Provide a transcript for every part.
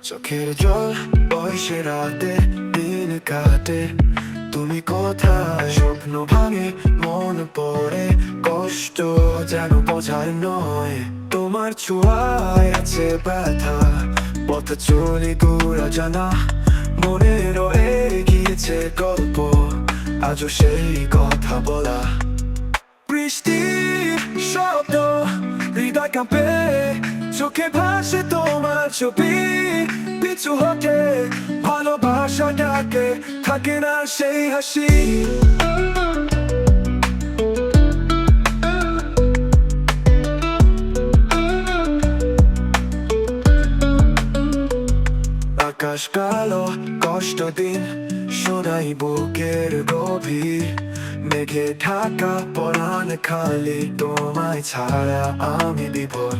চোখের জল বয়সে রাতে দিন কাটে, তুমি কোথায়? স্বপ্ন ভাঙে মন পড়ে, কষ্ট যেন বোঝার নয়। তোমার ছোঁয়ায় আছে ব্যথা, পথ চলি দূর জানা, মনে রয়ে গিয়েছে গল্প, আজও সেই কথা বলা। বৃষ্টির শব্দ হৃদয় কাঁপে, চোখে ভাসে তোমার ছবি, পিছু হটে ভালোবাসা ডাকে, থাকে না সেই হাসি। আকাশ কালো কষ্ট দিন শোনাই বুকের গভীর, মেঘে ঢাকা পরাণ খালি, তোমায় ছাড়া আমি বিভোর।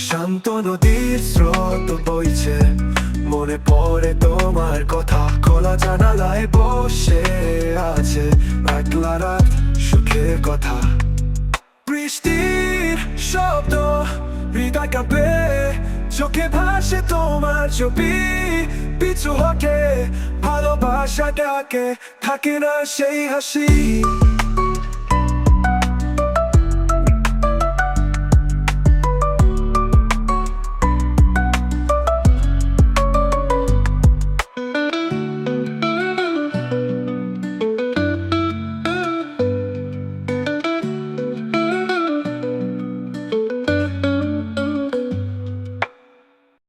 শান্ত নদীর স্রোত বইছে, মনে পড়ে তোমার কথা, খোলা জানালায় বসে আছে একলা রাত, সুখের কথা। বৃষ্টির শব্দ হৃদয় কাঁপে, চোখে ভাসে তোমার ছবি, পিছু হটে ভালোবাসা ডাকে, থাকে না সেই হাসি।